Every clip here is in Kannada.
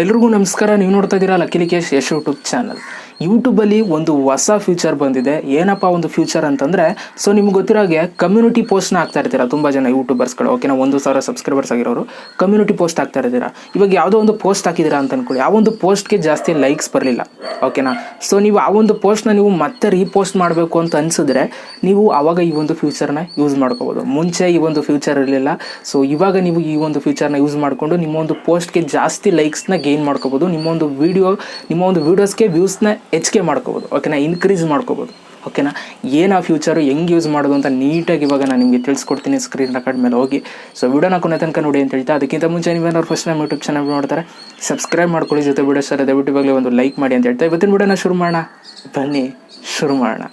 ಎಲ್ರಿಗೂ ನಮಸ್ಕಾರ. ನೀವು ನೋಡ್ತಾ ಇದ್ದೀರಾ ಲಕ್ಕೇಶ್ ಯಶ್ ಯೂಟ್ಯೂಬ್ ಚಾನಲ್. ಯೂಟ್ಯೂಬಲ್ಲಿ ಒಂದು ಹೊಸ ಫ್ಯೂಚರ್ ಬಂದಿದೆ. ಏನಪ್ಪ ಒಂದು ಫ್ಯೂಚರ್ ಅಂತಂದರೆ, ಸೊ ನಿಮ್ಗೆ ಗೊತ್ತಿರೋ ಹಾಗೆ ಕಮ್ಯುನಿಟಿ ಪೋಸ್ಟ್ನ ಹಾಕ್ತಾ ಇರ್ತೀರಾ ತುಂಬ ಜನ ಯೂಟ್ಯೂಬರ್ಸ್ಗಳು. ಓಕೆನಾ, 1,000 ಸಬ್ಸ್ಕ್ರೈಬರ್ಸ್ ಆಗಿರೋರು ಕಮ್ಯುನಿಟಿ ಪೋಸ್ಟ್ ಹಾಕ್ತಾ ಇರ್ತೀರಾ. ಇವಾಗ ಯಾವುದೋ ಒಂದು ಪೋಸ್ಟ್ ಹಾಕಿದ್ದೀರಾ ಅಂತ ಅಂದ್ಕೊಳ್ಳಿ, ಆ ಒಂದು ಪೋಸ್ಟ್ಗೆ ಜಾಸ್ತಿ ಲೈಕ್ಸ್ ಬರಲಿಲ್ಲ. ಓಕೆನಾ, ಸೊ ನೀವು ಆ ಒಂದು ಪೋಸ್ಟ್ನ ನೀವು ಮತ್ತೆ ರೀಪೋಸ್ಟ್ ಮಾಡಬೇಕು ಅಂತ ಅನಿಸಿದ್ರೆ ನೀವು ಆವಾಗ ಈ ಒಂದು ಫ್ಯೂಚರ್ನ ಯೂಸ್ ಮಾಡ್ಕೋಬೋದು. ಮುಂಚೆ ಈ ಒಂದು ಫ್ಯೂಚರ್ ಇರಲಿಲ್ಲ. ಸೊ ಇವಾಗ ನೀವು ಈ ಒಂದು ಫ್ಯೂಚರ್ನ ಯೂಸ್ ಮಾಡಿಕೊಂಡು ನಿಮ್ಮ ಒಂದು ಪೋಸ್ಟ್ಗೆ ಜಾಸ್ತಿ ಲೈಕ್ಸ್ನ ಗೇನ್ ಮಾಡ್ಕೋಬೋದು. ನಿಮ್ಮ ಒಂದು ವೀಡಿಯೋಸ್ಗೆ ವ್ಯೂಸ್ನ ಹೆಚ್ಚಿಗೆ ಮಾಡ್ಕೋಬೋದು. ಓಕೆನಾ, ಇನ್ಕ್ರೀಸ್ ಮಾಡ್ಕೋಬೋದು. ಓಕೆನಾ, ಏನು ಆ ಫ್ಯೂಚರು ಹೆಂಗೆ ಯೂಸ್ ಮಾಡೋದು ಅಂತ ನೀಟಾಗಿ ಇವಾಗ ನಾನು ನಿಮಗೆ ತಿಳಿಸ್ಕೊಡ್ತೀನಿ. ಸ್ಕ್ರೀನ್ ರೆಕಾರ್ಡ್ ಮೇಲೆ ಹೋಗಿ ಸೊ ವಿಡಿಯೋನ ಕೊನೆ ತನಕ ನೋಡಿ ಅಂತ ಹೇಳ್ತಾ, ಅದಕ್ಕಿಂತ ಮುಂಚೆ ನೀವೇನಾದ್ರು ಫಸ್ಟ್ ನಮ್ಮ ಯೂಟ್ಯೂಬ್ ಚಾನಲ್ ನೋಡ್ತಾರೆ ಸಬ್ಸ್ಕ್ರೈಬ್ ಮಾಡ್ಕೊಳ್ಳಿ. ಜೊತೆ ವಿಡಿಯೋ ಸರ್ ದಯವಿಟ್ಟು ಇವಾಗಲೇ ಒಂದು ಲೈಕ್ ಮಾಡಿ ಅಂತ ಹೇಳ್ತಾ ಇವತ್ತಿನ ವಿಡಿಯೋನ ಶುರು ಮಾಡೋಣ. ಬನ್ನಿ ಶುರು ಮಾಡೋಣ.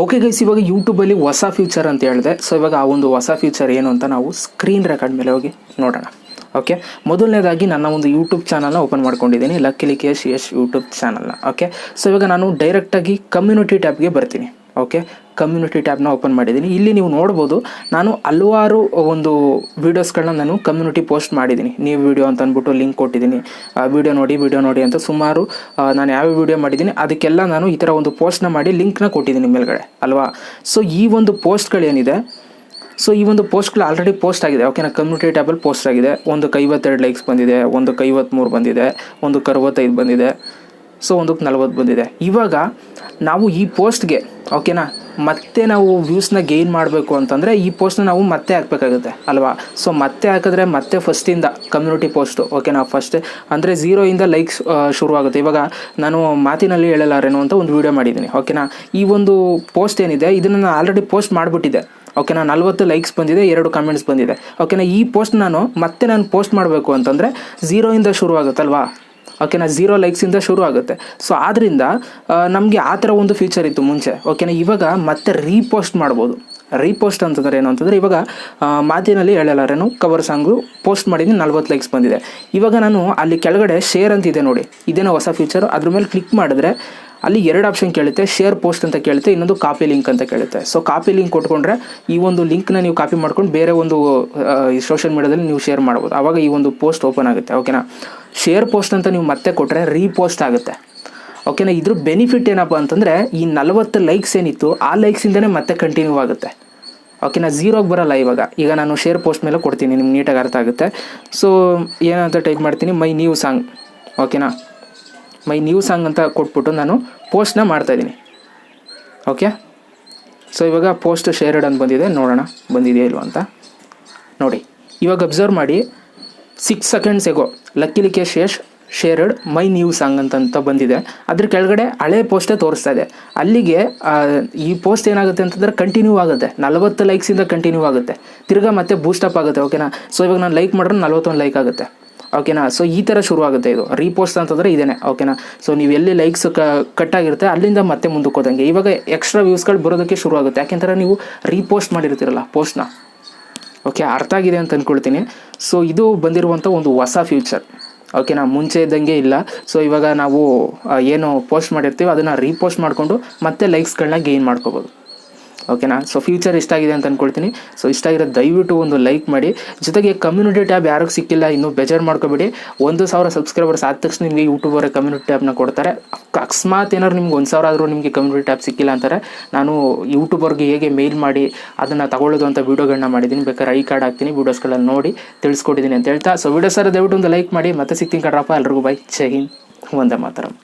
ಓಕೆ ಗೈಸ್, ಇವಾಗ ಯೂಟ್ಯೂಬಲ್ಲಿ ಹೊಸ ಫ್ಯೂಚರ್ ಅಂತ ಹೇಳಿದೆ. ಸೊ ಇವಾಗ ಆ ಒಂದು ಹೊಸ ಫ್ಯೂಚರ್ ಏನು ಅಂತ ನಾವು ಸ್ಕ್ರೀನ್ ರೆಕಾರ್ಡ್ ಮೇಲೆ ಹೋಗಿ ನೋಡೋಣ. ಓಕೆ, ಮೊದಲನೇದಾಗಿ ನನ್ನ ಒಂದು ಯೂಟ್ಯೂಬ್ ಚಾನಲ್ನ ಓಪನ್ ಮಾಡ್ಕೊಂಡಿದ್ದೀನಿ, ಲಕ್ಕೇಶ್ ಯಶ್ ಯೂಟ್ಯೂಬ್ ಚಾನಲ್ನ. ಓಕೆ, ಸೊ ಇವಾಗ ನಾನು ಡೈರೆಕ್ಟಾಗಿ ಕಮ್ಯುನಿಟಿ ಟ್ಯಾಬ್ಗೆ ಬರ್ತೀನಿ. ಓಕೆ, ಕಮ್ಯುನಿಟಿ ಟ್ಯಾಬ್ನ ಓಪನ್ ಮಾಡಿದ್ದೀನಿ. ಇಲ್ಲಿ ನೀವು ನೋಡ್ಬೋದು, ನಾನು ಹಲವಾರು ಒಂದು ವೀಡಿಯೋಸ್ಗಳನ್ನ ನಾನು ಕಮ್ಯುನಿಟಿ ಪೋಸ್ಟ್ ಮಾಡಿದ್ದೀನಿ. ನೀವು ವೀಡಿಯೋ ಅಂತ ಅಂದ್ಬಿಟ್ಟು ಲಿಂಕ್ ಕೊಟ್ಟಿದ್ದೀನಿ, ವೀಡಿಯೋ ನೋಡಿ ಅಂತ ಸುಮಾರು ನಾನು ಯಾವ ವೀಡಿಯೋ ಮಾಡಿದ್ದೀನಿ ಅದಕ್ಕೆಲ್ಲ ನಾನು ಈ ಥರ ಒಂದು ಪೋಸ್ಟ್ನ ಮಾಡಿ ಲಿಂಕ್ನ ಕೊಟ್ಟಿದ್ದೀನಿ ಮೇಲ್ಗಡೆ ಅಲ್ವಾ. ಸೊ ಈ ಒಂದು ಪೋಸ್ಟ್ಗಳೇನಿದೆ, ಸೊ ಈ ಒಂದು ಪೋಸ್ಟ್ಗಳು ಆಲ್ರೆಡಿ ಪೋಸ್ಟ್ ಆಗಿದೆ. ಓಕೆನಾ, ಕಮ್ಯುನಿಟಿ ಟ್ಯಾಬಲ್ಲಿ ಪೋಸ್ಟ್ ಆಗಿದೆ. ಒಂದಕ್ಕೆ 52 ಲೈಕ್ಸ್ ಬಂದಿದೆ, ಒಂದಕ್ಕೆ 53 ಬಂದಿದೆ, ಒಂದಕ್ಕೆ 65 ಬಂದಿದೆ, ಸೊ ಒಂದಕ್ಕೆ 40 ಬಂದಿದೆ. ಇವಾಗ ನಾವು ಈ ಪೋಸ್ಟ್ಗೆ ಓಕೆನಾ ಮತ್ತೆ ನಾವು ವ್ಯೂಸ್ನ ಗೇನ್ ಮಾಡಬೇಕು ಅಂತಂದರೆ ಈ ಪೋಸ್ಟ್ನ ನಾವು ಮತ್ತೆ ಹಾಕಬೇಕಾಗುತ್ತೆ ಅಲ್ವಾ. ಸೊ ಮತ್ತೆ ಹಾಕಿದ್ರೆ ಮತ್ತೆ ಫಸ್ಟಿಂದ ಕಮ್ಯುನಿಟಿ ಪೋಸ್ಟು. ಓಕೆನಾ, ಫಸ್ಟ್ ಅಂದರೆ 0ಇಂದ ಲೈಕ್ಸ್ ಶುರುವಾಗುತ್ತೆ. ಇವಾಗ ನಾನು ಮಾತಿನಲ್ಲಿ ಹೇಳಲಾರೇನೋ ಅಂತ ಒಂದು ವೀಡಿಯೋ ಮಾಡಿದ್ದೀನಿ. ಓಕೆನಾ, ಈ ಒಂದು ಪೋಸ್ಟ್ ಏನಿದೆ ಇದನ್ನು ನಾನು ಆಲ್ರೆಡಿ ಪೋಸ್ಟ್ ಮಾಡಿಬಿಟ್ಟಿದ್ದೆ. ಓಕೆನಾ, 40 ಲೈಕ್ಸ್ ಬಂದಿದೆ, 2 ಕಮೆಂಟ್ಸ್ ಬಂದಿದೆ. ಓಕೆನಾ, ಈ ಪೋಸ್ಟ್ ನಾನು ಪೋಸ್ಟ್ ಮಾಡಬೇಕು ಅಂತಂದರೆ 0ಇಂದ ಶುರು ಆಗುತ್ತಲ್ವಾ. ಓಕೆನಾ, 0 ಲೈಕ್ಸಿಂದ ಶುರು ಆಗುತ್ತೆ. ಸೊ ಆದ್ದರಿಂದ ನಮಗೆ ಆ ಥರ ಒಂದು ಫೀಚರ್ ಇತ್ತು ಮುಂಚೆ. ಓಕೆನಾ, ಇವಾಗ ಮತ್ತೆ ರೀಪೋಸ್ಟ್ ಮಾಡ್ಬೋದು. ರೀಪೋಸ್ಟ್ ಅಂತಂದರೆ ಏನು ಅಂತಂದರೆ, ಇವಾಗ ಮಾತಿನಲ್ಲಿ ಹೇಳಲಾರೇನು ಕವರ್ ಸಾಂಗು ಪೋಸ್ಟ್ ಮಾಡಿದ್ದೀನಿ, 40 ಲೈಕ್ಸ್ ಬಂದಿದೆ. ಇವಾಗ ನಾನು ಅಲ್ಲಿ ಕೆಳಗಡೆ ಶೇರ್ ಅಂತಿದೆ ನೋಡಿ, ಇದೇನೋ ಹೊಸ ಫೀಚರು. ಅದ್ರ ಮೇಲೆ ಕ್ಲಿಕ್ ಮಾಡಿದ್ರೆ ಅಲ್ಲಿ 2 ಆಪ್ಷನ್ ಕೇಳುತ್ತೆ, ಶೇರ್ ಪೋಸ್ಟ್ ಅಂತ ಕೇಳುತ್ತೆ, ಇನ್ನೊಂದು ಕಾಪಿ ಲಿಂಕ್ ಅಂತ ಕೇಳುತ್ತೆ. ಸೊ ಕಾಪಿ ಲಿಂಕ್ ಕೊಟ್ಕೊಂಡ್ರೆ ಈ ಒಂದು ಲಿಂಕ್ನ ನೀವು ಕಾಪಿ ಮಾಡ್ಕೊಂಡು ಬೇರೆ ಒಂದು ಸೋಷಿಯಲ್ ಮೀಡಿಯಾದಲ್ಲಿ ನೀವು ಶೇರ್ ಮಾಡ್ಬೋದು. ಆವಾಗ ಈ ಒಂದು ಪೋಸ್ಟ್ ಓಪನ್ ಆಗುತ್ತೆ. ಓಕೆನಾ, ಶೇರ್ ಪೋಸ್ಟ್ ಅಂತ ನೀವು ಮತ್ತೆ ಕೊಟ್ಟರೆ ರೀಪೋಸ್ಟ್ ಆಗುತ್ತೆ. ಓಕೆನಾ, ಇದ್ರ ಬೆನಿಫಿಟ್ ಏನಪ್ಪ ಅಂತಂದರೆ ಈ 40 ಲೈಕ್ಸ್ ಏನಿತ್ತು ಆ ಲೈಕ್ಸಿಂದನೇ ಮತ್ತೆ ಕಂಟಿನ್ಯೂ ಆಗುತ್ತೆ. ಓಕೆನಾ, 0ಗೆ ಬರೋಲ್ಲ. ಈಗ ನಾನು ಶೇರ್ ಪೋಸ್ಟ್ ಮೇಲೆ ಕೊಡ್ತೀನಿ, ನಿಮ್ಗೆ ನೀಟಾಗಿ ಅರ್ಥ ಆಗುತ್ತೆ. ಸೊ ಏನಂತ ಟೈಪ್ ಮಾಡ್ತೀನಿ, ಮೈ ನ್ಯೂ ಸಾಂಗ್. ಓಕೆನಾ, ಮೈ ನ್ಯೂ ಸಾಂಗ್ ಅಂತ ಕೊಟ್ಬಿಟ್ಟು ನಾನು ಪೋಸ್ಟ್ನ ಮಾಡ್ತಾಯಿದ್ದೀನಿ. ಓಕೆ, ಸೊ ಇವಾಗ ಪೋಸ್ಟ್ ಶೇರ್ಡ್ ಅಂತ ಬಂದಿದೆ, ನೋಡೋಣ ಬಂದಿದೆಯಾ ಇಲ್ವ ಅಂತ ನೋಡಿ. ಇವಾಗ ಅಬ್ಸರ್ವ್ ಮಾಡಿ, 6 seconds ago Lakkesh Yash shared my new song ಅಂತ ಬಂದಿದೆ. ಅದ್ರ ಕೆಳಗಡೆ ಹಳೆ ಪೋಸ್ಟೇ ತೋರಿಸ್ತಾ ಇದೆ. ಅಲ್ಲಿಗೆ ಈ ಪೋಸ್ಟ್ ಏನಾಗುತ್ತೆ ಅಂತಂದರೆ ಕಂಟಿನ್ಯೂ ಆಗುತ್ತೆ, 40 ಲೈಕ್ಸಿಂದ ಕಂಟಿನ್ಯೂ ಆಗುತ್ತೆ, ತಿರ್ಗಾ ಮತ್ತೆ ಬೂಸ್ಟಪ್ ಆಗುತ್ತೆ. ಓಕೆನಾ, ಸೊ ಇವಾಗ ನಾನು ಲೈಕ್ ಮಾಡಿದ್ರೆ 41 ಲೈಕ್ ಆಗುತ್ತೆ. ಓಕೆನಾ, ಸೊ ಈ ಥರ ಶುರು ಆಗುತ್ತೆ ಇದು ರೀಪೋಸ್ಟ್ ಅಂತಂದರೆ ಇದೇನೆ. ಓಕೆನಾ, ಸೊ ನೀವು ಎಲ್ಲಿ ಲೈಕ್ಸ್ ಕಟ್ಟಾಗಿರುತ್ತೆ ಅಲ್ಲಿಂದ ಮತ್ತೆ ಮುಂದಕ್ಕೆ ಹೋದಂಗೆ ಇವಾಗ ಎಕ್ಸ್ಟ್ರಾ ವ್ಯೂಸ್ಗಳು ಬರೋದಕ್ಕೆ ಶುರು ಆಗುತ್ತೆ. ಯಾಕೆಂದರೆ ನೀವು ರೀಪೋಸ್ಟ್ ಮಾಡಿರ್ತೀರಲ್ಲ ಪೋಸ್ಟ್ನ. ಓಕೆ, ಅರ್ಥ ಆಗಿದೆ ಅಂತ ಅಂದ್ಕೊಳ್ತೀನಿ. ಸೊ ಇದು ಬಂದಿರುವಂಥ ಒಂದು ಹೊಸ ಫ್ಯೂಚರ್. ಓಕೆನಾ, ಮುಂಚೆ ಇದ್ದಂಗೆ ಇಲ್ಲ. ಸೊ ಇವಾಗ ನಾವು ಏನು ಪೋಸ್ಟ್ ಮಾಡಿರ್ತೀವಿ ಅದನ್ನು ರೀಪೋಸ್ಟ್ ಮಾಡಿಕೊಂಡು ಮತ್ತೆ ಲೈಕ್ಸ್ಗಳನ್ನ ಗೇನ್ ಮಾಡ್ಕೋಬೋದು. ಓಕೆನಾ, ಸೊ ಫ್ಯೂಚರ್ ಇಷ್ಟ ಆಗಿದೆ ಅಂತ ಅಂದ್ಕೊಳ್ತೀನಿ. ಸೊ ಇಷ್ಟ ಆಗಿರೋ ದಯವಿಟ್ಟು ಒಂದು ಲೈಕ್ ಮಾಡಿ. ಜೊತೆಗೆ ಕಮ್ಯುನಿಟಿ ಟ್ಯಾಬ್ ಯಾರಿಗೂ ಸಿಕ್ಕಿಲ್ಲ ಇನ್ನೂ ಬೇಜಾರು ಮಾಡ್ಕೊಬೇಡಿ. 1,000 ಸಬ್ಸ್ಕ್ರೈಬರ್ಸ್ ಆದ ತಕ್ಷಣ ನಿಮಗೆ ಯೂಟ್ಯೂಬರೇ ಕಮ್ಯುನಿಟಿ ಟ್ಯಾಬ್ನ ಕೊಡ್ತಾರೆ. ಅಕಸ್ಮಾತ್ ಏನಾದ್ರು ನಿಮ್ಗೆ 1,000 ಆದರೂ ನಿಮಗೆ ಕಮ್ಯುನಿಟಿ ಟ್ಯಾಬ್ ಸಿಕ್ಕಿಲ್ಲ ಅಂತಾರೆ, ನಾನು ಯೂಟ್ಯೂಬರ್ಗೆ ಹೇಗೆ ಮೇಲ್ ಮಾಡಿ ಅದನ್ನು ತಗೊಳ್ಳೋದು ಅಂತ ವೀಡಿಯೋಗಳನ್ನ ಮಾಡಿದ್ದೀನಿ. ಬೇಕಾದ್ರೆ ಐ ಕಾರ್ಡ್ ಹಾಕ್ತೀನಿ, ವೀಡಿಯೋಸ್ಗಳಲ್ಲಿ ನೋಡಿ ತಿಳಿಸ್ಕೊಟ್ಟಿದ್ದೀನಿ ಅಂತ ಹೇಳ್ತಾ, ಸೊ ವೀಡಿಯೋ ಸರ್ ದಯವಿಟ್ಟು ಒಂದು ಲೈಕ್ ಮಾಡಿ. ಮತ್ತೆ ಸಿಗ್ತೀನಿ ಕಡ್ರಪ್ಪ, ಎಲ್ರಿಗೂ ಬೈ, ಜೈ ಹಿಂದ್, ವಂದೇ ಮಾತರಂ.